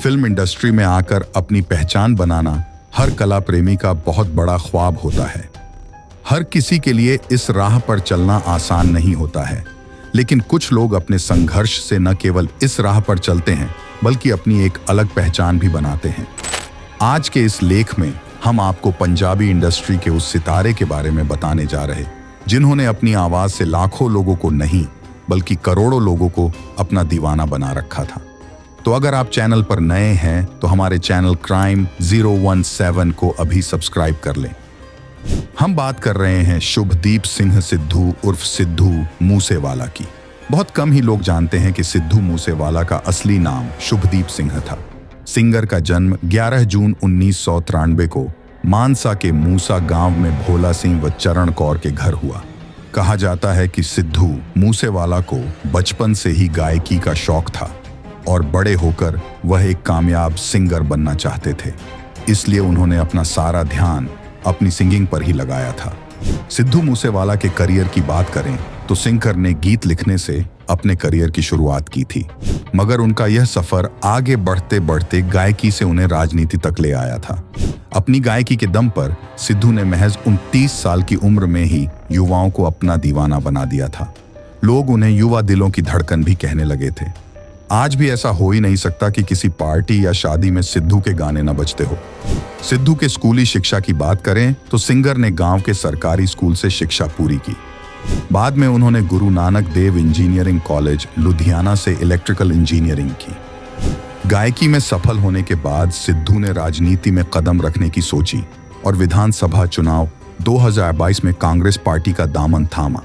Film industry में आकर अपनी पहचान बनाना हर कला प्रेमी का बहुत बड़ा ख्वाब होता है। हर किसी के लिए इस राह पर चलना आसान नहीं होता है, लेकिन कुछ लोग अपने संघर्ष से न केवल इस राह पर चलते हैं बल्कि अपनी एक अलग पहचान भी बनाते हैं। आज के इस लेख में हम आपको पंजाबी इंडस्ट्री के उस सितारे के बारे में बताने जा रहे जिन्होंने अपनी आवाज से लाखों लोगों को नहीं बल्कि करोड़ों लोगों को अपना दीवाना बना रखा था। तो अगर आप चैनल पर नए हैं तो हमारे चैनल क्राइम 017 को अभी सब्सक्राइब कर लें। हम बात कर रहे हैं शुभदीप सिंह सिद्धू उर्फ सिद्धू मूसेवाला की। बहुत कम ही लोग जानते हैं कि सिद्धू मूसेवाला का असली नाम शुभदीप सिंह था। सिंगर का जन्म 11 जून 1993 को मानसा के मूसा गांव में भोला सिंह व चरण कौर के घर हुआ। कहा जाता है कि सिद्धू मूसेवाला को बचपन से ही गायकी का शौक था और बड़े होकर वह एक कामयाब सिंगर बनना चाहते थे, इसलिए उन्होंने अपना सारा ध्यान अपनी सिंगिंग पर ही लगाया था। सिद्धू मूसेवाला के करियर की बात करें तो सिंगर ने गीत लिखने से अपने करियर की शुरुआत की थी, मगर उनका यह सफर आगे बढ़ते बढ़ते गायकी से उन्हें राजनीति तक ले आया था। अपनी गायकी के दम पर सिद्धू ने महज 29 साल की उम्र में ही युवाओं को अपना दीवाना बना दिया था। लोग उन्हें युवा दिलों की धड़कन भी कहने लगे थे। आज भी ऐसा हो ही नहीं सकता कि किसी पार्टी या शादी में सिद्धू के गाने न बजते हो। सिद्धू के स्कूली शिक्षा की बात करें तो सिंगर ने गांव के सरकारी स्कूल से शिक्षा पूरी की। बाद में उन्होंने गुरु नानक देव इंजीनियरिंग कॉलेज लुधियाना से इलेक्ट्रिकल इंजीनियरिंग की। गायकी में सफल होने के बाद सिद्धू ने राजनीति में कदम रखने की सोची और विधानसभा चुनाव 2022 में कांग्रेस पार्टी का दामन थामा।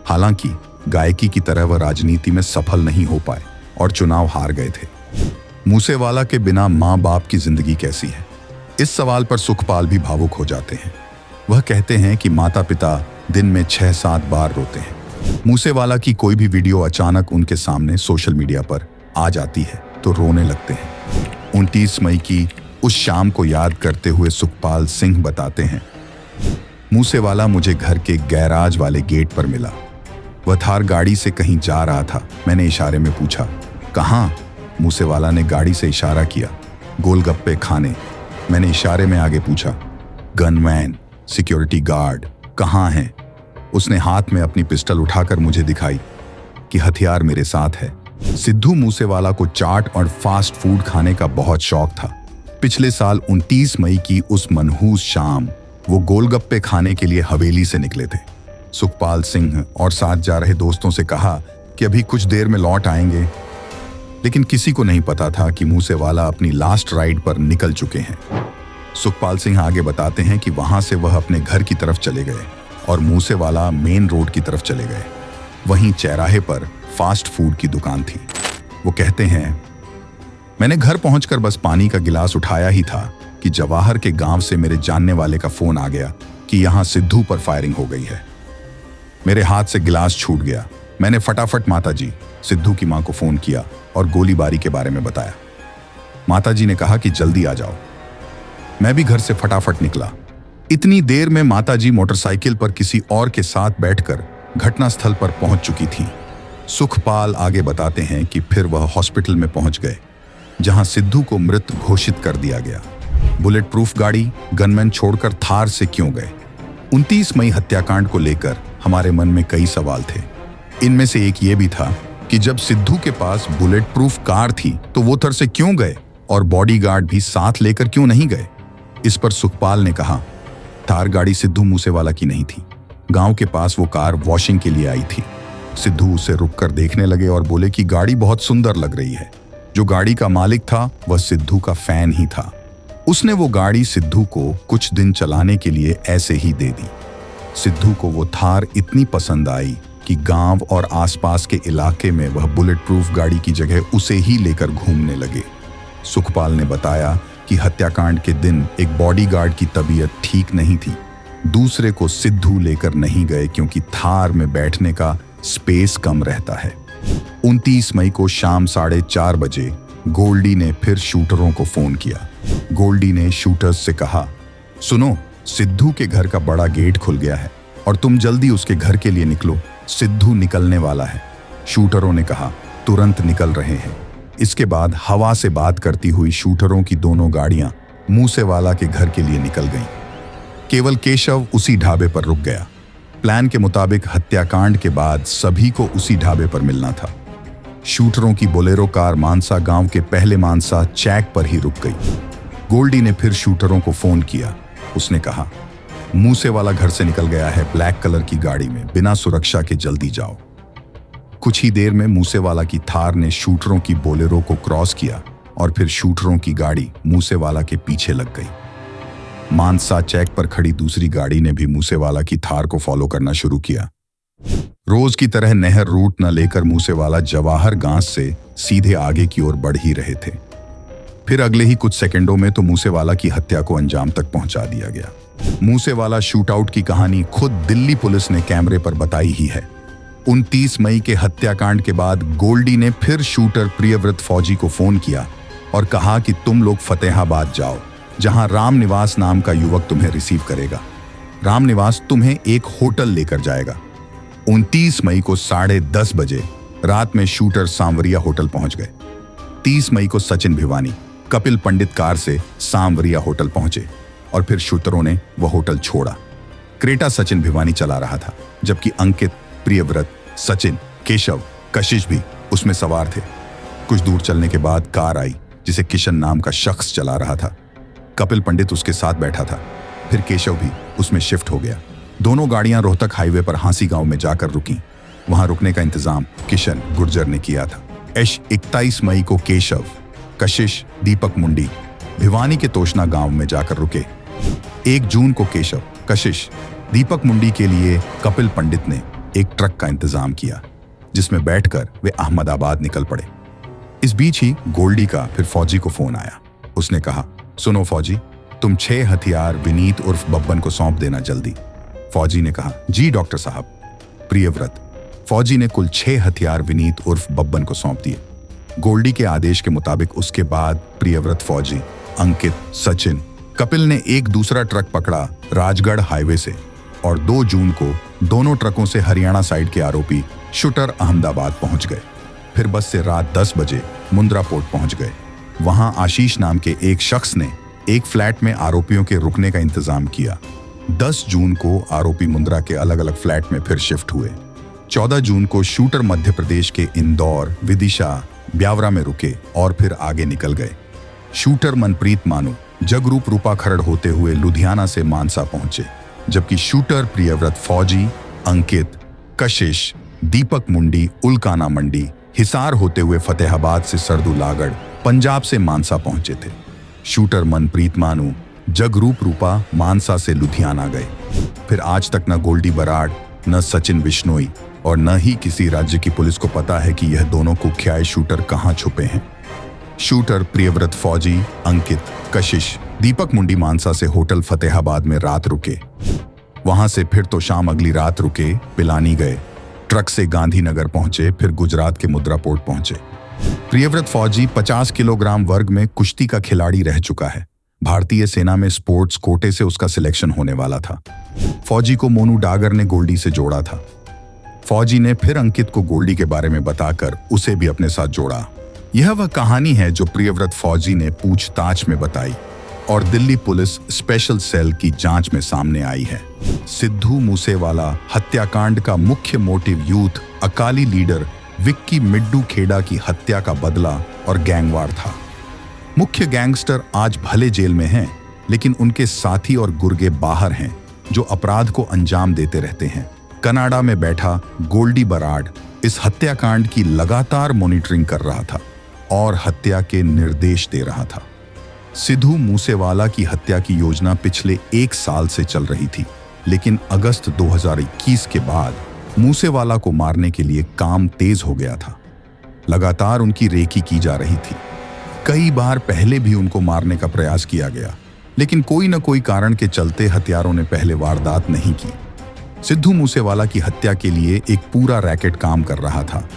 हालांकि गायकी की तरह वह राजनीति में सफल नहीं हो पाए और चुनाव हार गए थे। मूसेवाला के बिना माँ बाप की जिंदगी कैसी है, इस सवाल पर सुखपाल भी भावुक हो जाते हैं। वह कहते हैं कि माता पिता दिन में 6-7 बार रोते हैं। मूसेवाला की कोई भी वीडियो अचानक उनके सामने सोशल मीडिया पर आ जाती है तो रोने लगते हैं। 29 मई की उस शाम को याद करते हुए सुखपाल सिंह बताते हैं, मूसेवाला मुझे घर के गैराज वाले गेट पर मिला। वह थार गाड़ी से कहीं जा रहा था। मैंने इशारे में पूछा, कहाँ? मूसेवाला ने गाड़ी से इशारा किया, गोलगप्पे खाने। मैंने इशारे में आगे पूछा, गनमैन, सिक्योरिटी गार्ड कहाँ हैं? उसने हाथ में अपनी पिस्टल उठाकर मुझे दिखाई कि हथियार मेरे साथ है। सिद्धू मूसेवाला को चाट और फास्ट फूड खाने का बहुत शौक था। पिछले साल 29 मई की उस मनहूस शाम वो गोलगप्पे खाने के लिए हवेली से निकले थे। सुखपाल सिंह और साथ जा रहे दोस्तों से कहा कि अभी कुछ देर में लौट आएंगे, लेकिन किसी को नहीं पता था कि मूसेवाला अपनी लास्ट राइड पर निकल चुके हैं। सुखपाल सिंह आगे बताते हैं कि वहां से वह अपने घर की तरफ चले गए और मूसेवाला मेन रोड की तरफ चले गए। वहीं चौराहे पर फास्ट फूड की दुकान थी। वो कहते हैं, मैंने घर पहुंचकर बस पानी का गिलास उठाया ही था कि जवाहर के गांव से मेरे जानने वाले का फोन आ गया कि यहां सिद्धू पर फायरिंग हो गई है। मेरे हाथ से गिलास छूट गया। मैंने फटाफट माताजी, सिद्धू की मां को फोन किया और गोलीबारी के बारे में बताया। माताजी ने कहा कि जल्दी आ जाओ। मैं भी घर से फटाफट निकला। इतनी देर में माताजी मोटरसाइकिल पर किसी और के साथ बैठकर घटनास्थल पर पहुंच चुकी थी। सुखपाल आगे बताते हैं कि फिर वह हॉस्पिटल में पहुंच गए, जहां सिद्धू को मृत घोषित कर दिया गया। बुलेट प्रूफ गाड़ी गनमैन छोड़कर थार से क्यों गए? 29 मई हत्याकांड को लेकर हमारे मन में कई सवाल थे। इनमें से एक ये भी था कि जब सिद्धू के पास बुलेट प्रूफ कार थी तो वो थार से क्यों गए और बॉडीगार्ड भी साथ लेकर क्यों नहीं गए? इस पर सुखपाल ने कहा, थार गाड़ी सिद्धू मूसेवाला की नहीं थी। गांव के पास वो कार वॉशिंग के लिए आई थी। सिद्धू उसे रुककर देखने लगे और बोले कि गाड़ी बहुत सुंदर लग रही है। जो गाड़ी का मालिक था वह सिद्धू का फैन ही था। उसने वो गाड़ी सिद्धू को कुछ दिन चलाने के लिए ऐसे ही दे दी। सिद्धू को वो थार इतनी पसंद आई कि गांव और आसपास के इलाके में वह बुलेट प्रूफ गाड़ी की जगह उसे ही लेकर घूमने लगे। सुखपाल ने बताया कि हत्याकांड के दिन एक बॉडीगार्ड की तबीयत ठीक नहीं थी। दूसरे को सिद्धू लेकर नहीं गए क्योंकि थार में बैठने का स्पेस कम रहता है। 29 मई को शाम 4:30 बजे गोल्डी ने फिर शूटरों को फोन किया। गोल्डी ने शूटर्स से कहा, सुनो, सिद्धू के घर का बड़ा गेट खुल गया है और तुम जल्दी उसके घर के लिए निकलो, सिद्धू निकलने वाला है। शूटरों ने कहा, तुरंत निकल रहे हैं। इसके बाद हवा से बात करती हुई शूटरों की दोनों गाड़ियां मूसेवाला के घर के लिए निकल गईं। केवल केशव उसी ढाबे पर रुक गया। प्लान के मुताबिक हत्याकांड के बाद सभी को उसी ढाबे पर मिलना था। शूटरों की बोलेरो कार मानसा गांव के पहले मानसा चैक पर ही रुक गई। गोल्डी ने फिर शूटरों को फोन किया। उसने कहा, मूसेवाला घर से निकल गया है ब्लैक कलर की गाड़ी में, बिना सुरक्षा के जल्दी जाओ। कुछ ही देर में मूसेवाला की थार ने शूटरों की बोलेरो को क्रॉस किया और फिर शूटरों की गाड़ी मूसेवाला के पीछे लग गई। मानसा चैक पर खड़ी दूसरी गाड़ी ने भी मूसेवाला की थार को फॉलो करना शुरू किया। रोज की तरह नहर रूट न लेकर मूसेवाला जवाहर गांस से सीधे आगे की ओर बढ़ ही रहे थे। फिर अगले ही कुछ सेकंडों में तो मूसेवाला की हत्या को अंजाम तक पहुंचा दिया गया। मूसेवाला शूटआउट की कहानी खुद दिल्ली पुलिस ने कैमरे पर बताई ही है। 29 मई के हत्याकांड के बाद गोल्डी ने फिर शूटर प्रियव्रत फौजी को फोन किया और कहा कि तुम लोग फतेहाबाद जाओ, जहां रामनिवास नाम का युवक तुम्हें रिसीव करेगा। रामनिवास तुम्हें एक होटल लेकर जाएगा। 29 मई को 10:30 बजे रात में शूटर सांवरिया होटल पहुंच गए। 30 मई को सचिन भिवानी कपिल पंडित कार से सांवरिया होटल पहुंचे और फिर शूटरों ने वह होटल छोड़ा। क्रेटा सचिन भिवानी चला रहा था, जबकि अंकित, प्रियव्रत, सचिन, केशव, कशिश भी उसमें सवार थे। कुछ दूर चलने के बाद कार आई जिसे किशन नाम का शख्स चला रहा था। कपिल पंडित उसके साथ बैठा था। फिर केशव भी उसमें शिफ्ट हो गया। दोनों गाड़ियां रोहतक हाईवे पर हांसी गांव में जाकर रुकीं। वहां रुकने का इंतजाम किशन गुर्जर ने किया था। 21 मई को केशव, कशिश, दीपक मुंडी भिवानी के तोशना गांव में जाकर रुके। 1 जून को केशव, कशिश, दीपक मुंडी के लिए कपिल पंडित ने एक ट्रक का इंतजाम किया, जिसमें बैठकर वे अहमदाबाद निकल पड़े। इस बीच ही गोल्डी का फिर फौजी को फोन आया। उसने कहा, सुनो फौजी, तुम 6 हथियार विनीत उर्फ बब्बन को सौंप देना जल्दी। फौजी ने कहा, जी डॉक्टर साहब। प्रियव्रत, फौजी ने कुल 6 हथियार विनीत उर्फ बब्बन को सौंप दिए। गोल्डी के आदेश के मुताबिक उसके बाद प्रियव्रत फौजी, अंकित, सचिन, कपिल ने एक दूसरा ट्रक पकड़ा राजगढ़ हाईवे से और 2 जून को दोनों ट्रकों से हरियाणा साइड के आरोपी शूटर अहमदाबाद पहुंच गए। फिर बस से रात 10 बजे मुंद्रा पोर्ट पहुंच गए। वहां आशीष नाम के एक शख्स ने एक फ्लैट में आरोपियों के रुकने का इंतजाम किया। 10 जून को आरोपी मुंद्रा के अलग अलग फ्लैट में फिर शिफ्ट हुए। 14 जून को शूटर मध्य प्रदेश के इंदौर, विदिशा, ब्यावरा में रुके और फिर आगे निकल गए। शूटर मनप्रीत मानू जगरूप रूपा खरड़ होते हुए लुधियाना से मानसा पहुंचे, जबकि शूटर प्रियव्रत फौजी, अंकित, कशिश, दीपक मुंडी उल्काना मंडी, हिसार होते हुए फतेहाबाद से सरदूलागढ़, पंजाब से मानसा पहुंचे थे। शूटर मनप्रीत मानू जगरूप रूपा मानसा से लुधियाना गए। फिर आज तक न गोल्डी बराड़, न सचिन बिश्नोई और न ही किसी राज्य की पुलिस को पता है कि यह दोनों कुख्यात शूटर कहां छुपे हैं। शूटर प्रियव्रत फौजी, अंकित, कशिश, दीपक मुंडी मानसा से होटल फतेहाबाद में रात रुके। वहां से फिर तो शाम अगली रात रुके, पिलानी गए, ट्रक से गांधीनगर पहुंचे, फिर गुजरात के मुंद्रा पोर्ट पहुंचे। प्रियव्रत फौजी 50 किलोग्राम वर्ग में कुश्ती का खिलाड़ी रह चुका है। भारतीय सेना में स्पोर्ट्स कोटे से उसका सिलेक्शन होने वाला था। फौजी को मोनू डागर ने गोल्डी से जोड़ा था। फौजी ने फिर अंकित को गोल्डी के बारे में बताकर उसे भी अपने साथ जोड़ा। यह वह कहानी है जो प्रियव्रत फौजी ने पूछताछ में बताई और दिल्ली पुलिस स्पेशल सेल की जांच में सामने आई है। सिद्धू मूसेवाला हत्याकांड का मुख्य motive youth Akali leader Vicky Middukhera की हत्या का बदला और गैंगवार था। मुख्य गैंगस्टर आज भले जेल में हैं, लेकिन उनके साथी और गुर्गे बाहर हैं जो अपराध को अंजाम देते रहते हैं। कनाडा में बैठा गोल्डी बराड़ इस हत्याकांड की लगातार मॉनिटरिंग कर रहा था और हत्या के निर्देश दे रहा था। सिद्धू मूसेवाला की हत्या की योजना पिछले 1 साल से चल रही थी, लेकिन अगस्त 2021 के बाद मूसेवाला को मारने के लिए काम तेज हो गया था। लगातार उनकी रेकी की जा रही थी। कई बार पहले भी उनको मारने का प्रयास किया गया, लेकिन कोई न कोई कारण के चलते हत्यारों ने पहले वारदात नहीं की। सिद्धू मूसेवाला की हत्या के लिए एक पूरा रैकेट काम कर रहा था,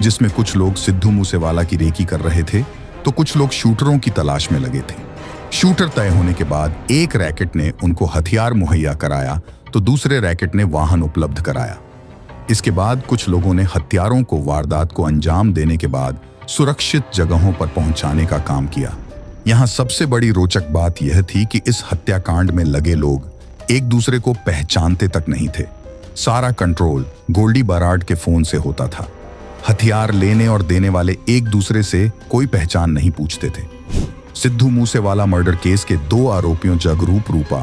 जिसमें कुछ लोग सिद्धू मूसेवाला की रेकी कर रहे थे तो कुछ लोग शूटरों की तलाश में लगे थे। शूटर तय होने के बाद एक रैकेट ने उनको हथियार मुहैया कराया तो दूसरे रैकेट ने वाहन उपलब्ध कराया। इसके बाद कुछ लोगों ने हत्यारों को वारदात को अंजाम देने के बाद सुरक्षित जगहों पर पहुंचाने का काम किया। यहाँ सबसे बड़ी रोचक बात यह थी कि इस हत्याकांड में लगे लोग एक दूसरे को पहचानते तक नहीं थे। सारा कंट्रोल गोल्डी बराड के फोन से होता था। हथियार लेने और देने वाले एक दूसरे से कोई पहचान नहीं पूछते थे। सिद्धू मूसेवाला मर्डर केस के 2 आरोपियों जगरूप रूपा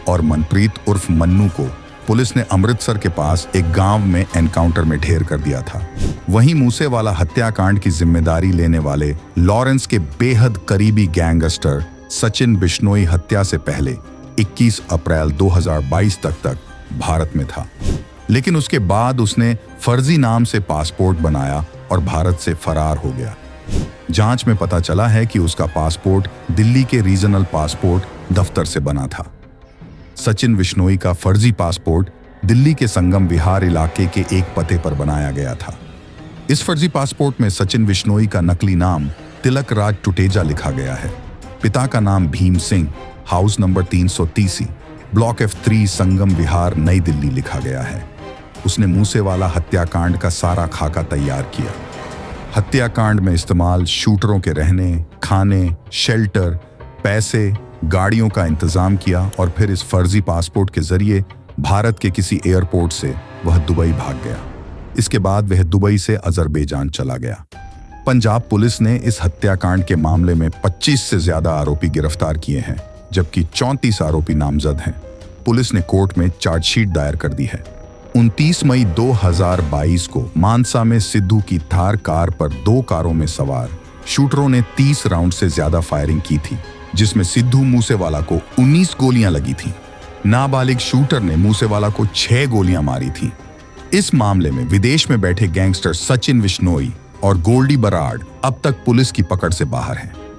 और मनप्रीत उर्फ मन्नू को पुलिस ने अमृतसर के पास एक गांव में एनकाउंटर में ढेर कर दिया था। वहीं मूसेवाला हत्याकांड की जिम्मेदारी लेने वाले लॉरेंस के बेहद करीबी गैंगस्टर सचिन बिश्नोई हत्या से पहले 21 अप्रैल 2022 तक भारत में था, लेकिन उसके बाद उसने फर्जी नाम से पासपोर्ट बनाया और भारत से फरार हो गया। जांच में पता चला है कि उसका पासपोर्ट दिल्ली के रीजनल पासपोर्ट दफ्तर से बना था। सचिन बिश्नोई का फर्जी पासपोर्ट दिल्ली के संगम विहार इलाके के एक पते पर बनाया गया था। इस फर्जी पासपोर्ट में सचिन बिश्नोई का नकली नाम तिलक राज टुटेजा लिखा गया है। पिता का नाम Bhim Singh, house number 330, block F3, संगम विहार, नई दिल्ली लिखा गया है। उसने मूसेवाला हत्याकांड का सारा खाका तैयार किया। हत्याकांड में इस्तेमाल शूटरों के रहने, खाने, शेल्टर, पैसे, गाड़ियों का इंतजाम किया और फिर इस फर्जी पासपोर्ट के जरिए भारत के किसी एयरपोर्ट से वह दुबई भाग गया। इसके बाद वह दुबई से अजरबैजान चला गया। पंजाब पुलिस ने इस हत्याकांड के मामले में 25 से ज्यादा आरोपी गिरफ्तार किए हैं, जबकि 34 आरोपी नामजद हैं। पुलिस ने कोर्ट में चार्जशीट दायर कर दी है। 29 मई 2022 को मानसा में सिद्धू की थार कार पर 2 कारों में सवार शूटरों ने 30 राउंड से ज्यादा फायरिंग की थी, जिसमें सिद्धू मूसेवाला को 19 गोलियां लगी थी। नाबालिग शूटर ने मूसेवाला को 6 गोलियां मारी थी। इस मामले में विदेश में बैठे गैंगस्टर सचिन बिश्नोई और गोल्डी बराड अब तक पुलिस की पकड़ से बाहर हैं।